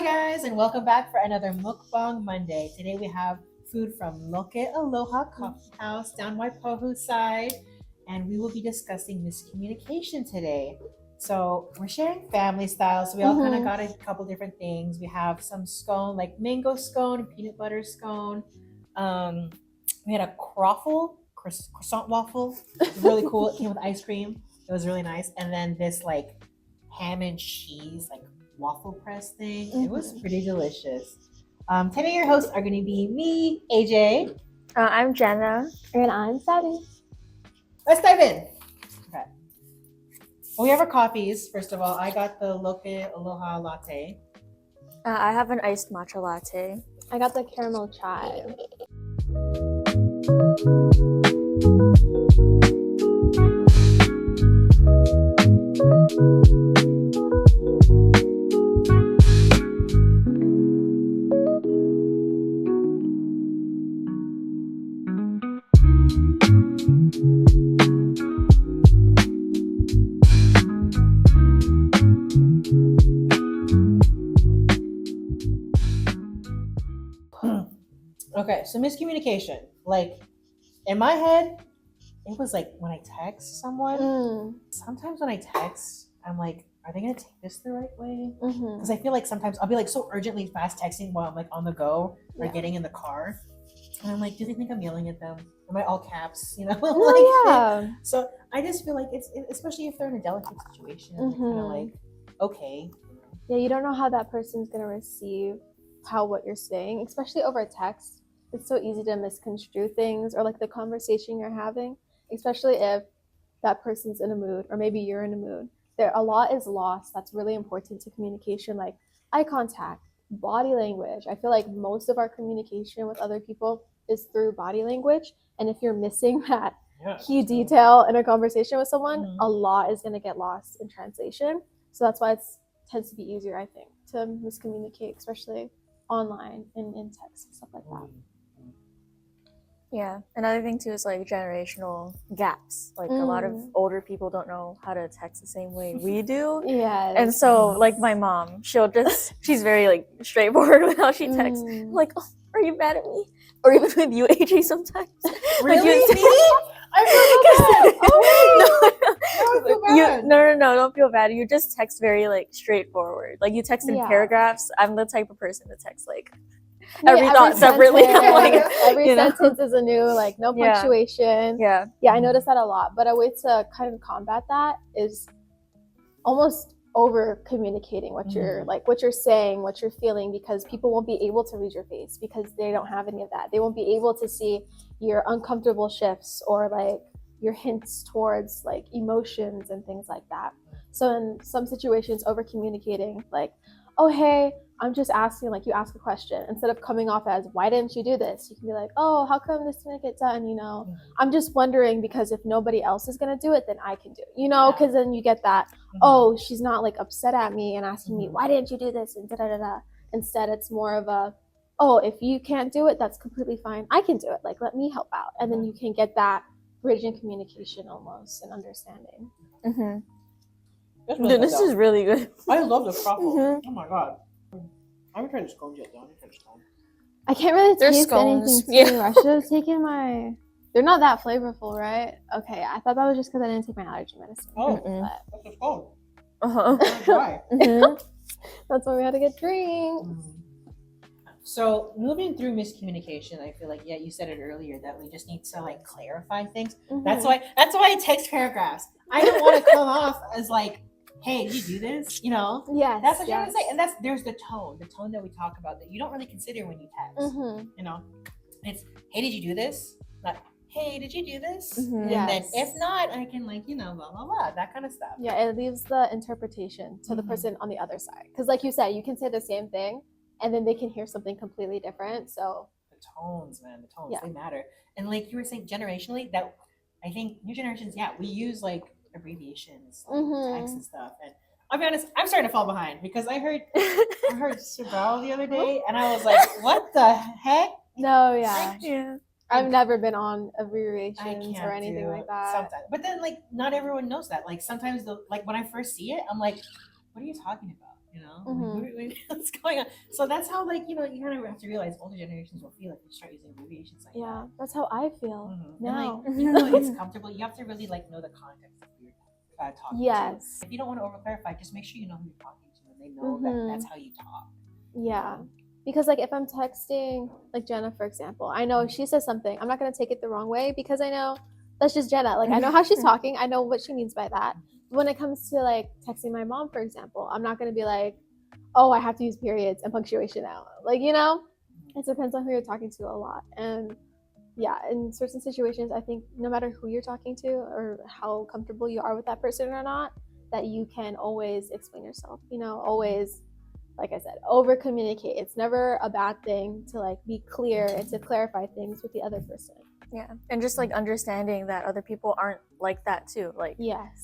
guys, and welcome back for another Mukbang Monday. Today we have food from Loke, Aloha Coffee House down Waipahu side, and we will be discussing miscommunication today. So we're sharing family style, so we all kind of got a couple different things. We have some scone, like mango scone, peanut butter scone. We had a croissant waffle. It was really cool. It came with ice cream. It was really nice. And then this like ham and cheese, like waffle press thing. It was pretty delicious. Today your hosts are going to be me, AJ. I'm Jenna. And I'm Savvy. Let's dive in. Okay. Well, we have our coffees. First of all, I got the Loke Aloha latte. I have an iced matcha latte. I got the caramel chai. Okay, so miscommunication. Like, in my head, it was like when I text someone. Sometimes when I text, I'm like, are they going to take this the right way? Because I feel like sometimes I'll be like so urgently fast texting while I'm like on the go or getting in the car. And I'm like, do they think I'm yelling at them? Am I all caps? You know? So I just feel like it's, especially if they're in a delicate situation, kind of like, okay. Yeah, you don't know how that person's going to receive what you're saying, especially over text. It's so easy to misconstrue things or like the conversation you're having, especially if that person's in a mood or maybe you're in a mood. A lot is lost that's really important to communication, like eye contact, body language. I feel like most of our communication with other people is through body language. And if you're missing that key detail in a conversation with someone, a lot is going to get lost in translation. So that's why it tends to be easier, I think, to miscommunicate, especially online and in text and stuff like that. Yeah, another thing too is like generational gaps. Like a lot of older people don't know how to text the same way we do. And so like my mom, she's very like straightforward with how she texts. I'm like, oh, are you mad at me? Or even with you, AJ, sometimes. Really? Like, Me? I feel bad. No, don't feel bad. You just text very like straightforward. Like you text in paragraphs. I'm the type of person to text like every thought separately. Like, every sentence is a new, like no punctuation. Yeah, I notice that a lot. But a way to kind of combat that is almost over communicating what you're like, what you're saying, what you're feeling, because people won't be able to read your face because they don't have any of that. They won't be able to see your uncomfortable shifts or like your hints towards like emotions and things like that. So in some situations, over communicating, like, oh hey, I'm just asking, like you ask a question instead of coming off as, why didn't you do this? You can be like, oh, how come this didn't get done? You know, I'm just wondering because if nobody else is going to do it, then I can do it, you know, because then you get that, oh, she's not like upset at me and asking me, why didn't you do this? And da-da-da-da. Instead, it's more of a, oh, if you can't do it, that's completely fine. I can do it. Like, let me help out. And then you can get that bridge in communication almost and understanding. Really this is really good. I love the croffle. Oh my god. I haven't tried the scones yet, though. I can't really taste scones. anything too. I should have taken my... They're not that flavorful, right? Okay, I thought that was just because I didn't take my allergy medicine. That's a scone. Why? That's why we had to get drinks. So moving through miscommunication, I feel like, you said it earlier that we just need to like clarify things. That's why I text paragraphs. I don't want to come off as like, hey, did you do this? You know? Yes. That's what you're going to say. And there's the tone that we talk about that you don't really consider when you text. You know? It's, hey, did you do this? Not, hey, did you do this? And then if not, I can like, you know, blah, blah, blah, that kind of stuff. Yeah, it leaves the interpretation to the person on the other side. Because like you said, you can say the same thing and then they can hear something completely different. So the tones, man, they matter. And like you were saying, generationally, that I think new generations, we use like abbreviations, like text and stuff. And I'll be honest, I'm starting to fall behind because I heard Subaru the other day, and I was like, "What the heck?" No, I've never been on abbreviations or anything like that. Sometimes, but then like not everyone knows that. Like sometimes, like when I first see it, I'm like, "What are you talking about?" You know, what's going on? So that's how, like, you know, you kind of have to realize older generations will feel like they start using abbreviations like that. That's how I feel now. And, like, you know, it's comfortable. You have to really like know the context of who you're talking to. If you don't want to over clarify, just make sure you know who you're talking to and they know that that's how you talk. Yeah. Because, like, if I'm texting, like, Jenna, for example, I know if she says something, I'm not going to take it the wrong way because I know that's just Jenna. Like, I know how she's talking. I know what she means by that. When it comes to, like, texting my mom, for example, I'm not going to be like, oh, I have to use periods and punctuation now. Like, you know, it depends on who you're talking to a lot. And, yeah, in certain situations, I think no matter who you're talking to or how comfortable you are with that person or not, that you can always explain yourself, you know, always, like I said, over communicate. It's never a bad thing to, like, be clear and to clarify things with the other person. Yeah, and just like understanding that other people aren't like that too. Like,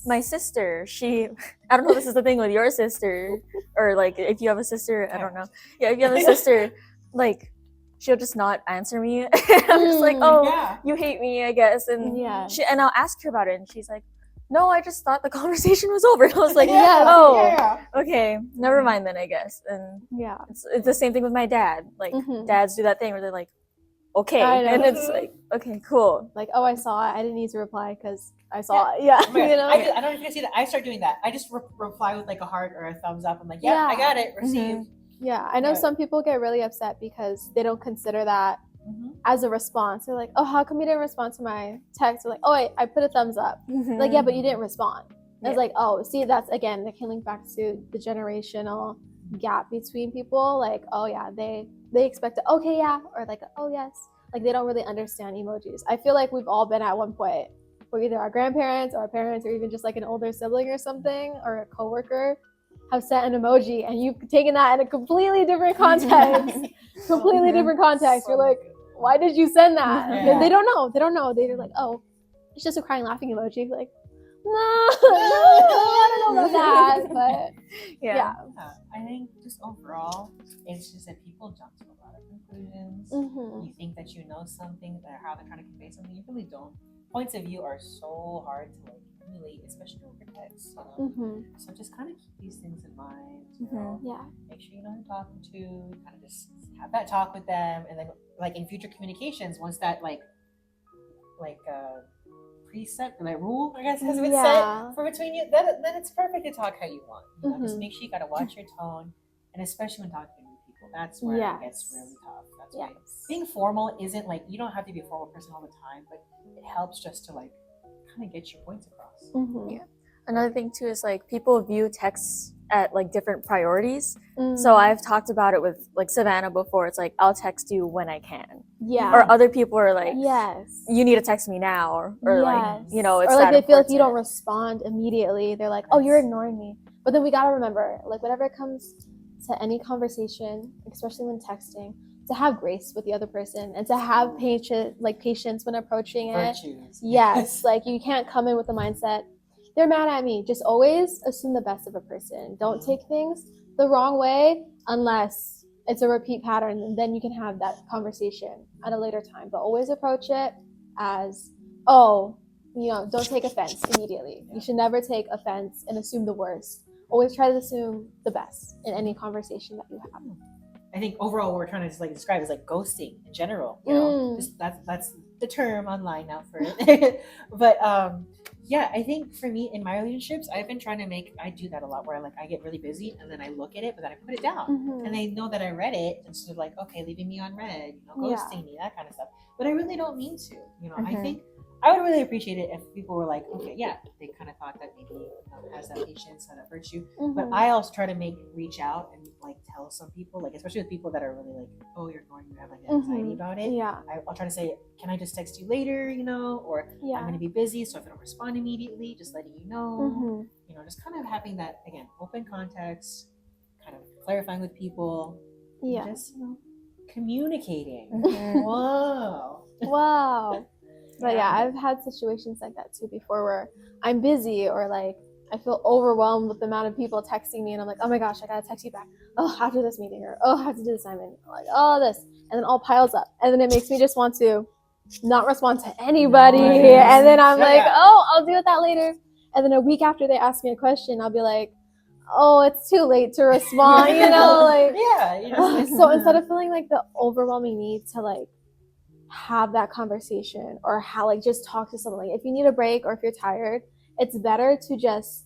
my sister, I don't know if this is the thing with your sister, or like if you have a sister, I don't know. Yeah, if you have a sister, like, she'll just not answer me. I'm just like, oh, you hate me, I guess. And and I'll ask her about it, and she's like, no, I just thought the conversation was over. And I was like, okay, never mind then, I guess. And it's the same thing with my dad. Like, dads do that thing where they're like, okay, and it's like, okay, cool. Like, oh, I saw it. I didn't need to reply because I saw it. Yeah, you know. I don't know if you can see that. I start doing that. I just reply with like a heart or a thumbs up. I'm like, I got it. Received. Yeah, I know some people get really upset because they don't consider that as a response. They're like, oh, how come you didn't respond to my text? They're like, oh, wait, I put a thumbs up. Like, yeah, but you didn't respond. And it's like, oh, see, that's, again, that can link back to the generational gap between people. Like, oh, yeah, they expect it, okay, yeah, or like, oh, yes. Like, they don't really understand emojis. I feel like we've all been at one point where either our grandparents or our parents or even just like an older sibling or something or a coworker have sent an emoji and you've taken that in a completely different context. You're like, why did you send that? And they don't know. They're like, oh, it's just a crying laughing emoji. Like, no, I don't know about that. But yeah. I think just overall, it's just that people jump to a lot of conclusions. You think that you know something, or how they're trying to convey something, you really don't. Points of view are so hard to like relate, especially over text. You know? So just kind of keep these things in mind. You know? Make sure you know who you're talking to. Kind of just have that talk with them, and then like in future communications, once that like preset, like rule, I guess, has been set for between you, then it's perfect to talk how you want. You know, just make sure you gotta watch your tone, and especially when talking to new people, that's where it gets really tough. That's why being formal isn't like, you don't have to be a formal person all the time, but it helps just to like kind of get your points across. Another thing too is like people view texts at like different priorities. So I've talked about it with like Savannah before. It's like, I'll text you when I can. Or other people are like, you need to text me now, or like, you know, it's, or like they feel if you don't respond immediately, they're like, oh, you're ignoring me. But then we gotta remember, like, whenever it comes to any conversation, especially when texting, to have grace with the other person and to have patience when approaching it. Like, you can't come in with the mindset, they're mad at me. Just always assume the best of a person. Don't take things the wrong way unless it's a repeat pattern, and then you can have that conversation at a later time. But always approach it as, oh, you know, don't take offense immediately. You should never take offense and assume the worst. Always try to assume the best in any conversation that you have. I think overall what we're trying to just like describe is like ghosting in general. You know, just that's the term online now for it. But yeah, I think for me in my relationships, I've been trying to I do that a lot where I get really busy and then I look at it, but then I put it down and they know that I read it instead of like, okay, leaving me on red, you know, ghosting me, that kind of stuff. But I really don't mean to, you know. I think I would really appreciate it if people were like, okay, yeah, they kind of thought that maybe has that patience, how that hurts you. But I also try to reach out and like tell some people, like especially with people that are really like, oh, you're ignoring me, I have like anxiety about it. I'll try to say, can I just text you later, you know, or I'm going to be busy, so if I don't respond immediately, just letting you know, you know, just kind of having that, again, open context, kind of clarifying with people, just, you know, communicating. Wow. But yeah, I've had situations like that too before where I'm busy or like I feel overwhelmed with the amount of people texting me and I'm like, oh my gosh, I gotta text you back. Oh, after this meeting, or oh, I have to do this assignment. Like, oh, this. And then all piles up. And then it makes me just want to not respond to anybody. And then I'm like, oh, I'll deal with that later. And then a week after they ask me a question, I'll be like, oh, it's too late to respond, you know, like yeah. So instead of feeling like the overwhelming need to like have that conversation or how like just talk to someone, like if you need a break or if you're tired, it's better to just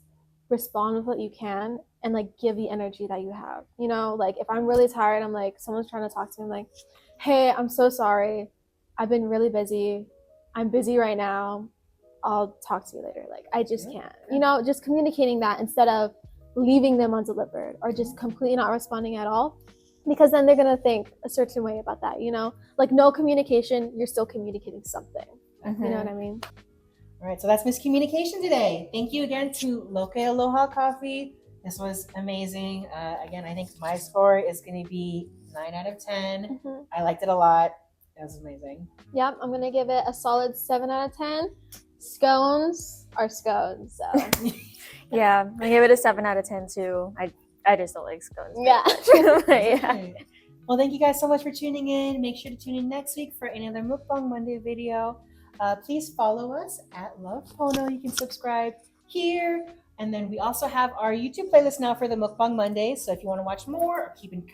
respond with what you can and like give the energy that you have, you know. Like if I'm really tired, I'm like, someone's trying to talk to me, I'm like, hey, I'm so sorry, I've been really busy, I'm busy right now, I'll talk to you later, like I just can't, you know, just communicating that instead of leaving them undelivered or just completely not responding at all, because then they're gonna think a certain way about that, you know. Like no communication, you're still communicating something. You know what I mean? All right, so that's Miscommunication today. Thank you again to Loke Aloha Coffee. This was amazing. Again, I think my score is going to be 9 out of 10. I liked it a lot. It was amazing. Yep, I'm going to give it a solid 7 out of 10. Scones are scones, so. Yeah, I give it a 7 out of 10 too. I just don't like scones. Yeah. Yeah. Well, thank you guys so much for tuning in. Make sure to tune in next week for another Mukbang Monday video. Please follow us at Love Pono. You can subscribe here. And then we also have our YouTube playlist now for the Mukbang Monday. So if you want to watch more or keep in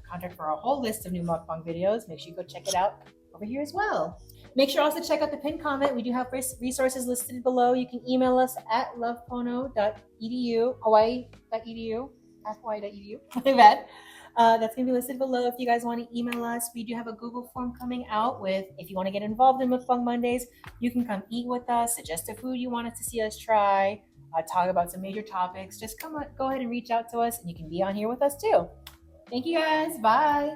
contact for a whole list of new mukbang videos, make sure you go check it out over here as well. Make sure also check out the pinned comment. We do have resources listed below. You can email us at lovepono.edu, hawaii.edu, at hawaii.edu. My bad. That's going to be listed below if you guys want to email us. We do have a Google form coming out with, if you want to get involved in Mukbang Mondays, you can come eat with us, suggest a food you want us to see us try, talk about some major topics. Just go ahead and reach out to us and you can be on here with us too. Thank you guys. Bye.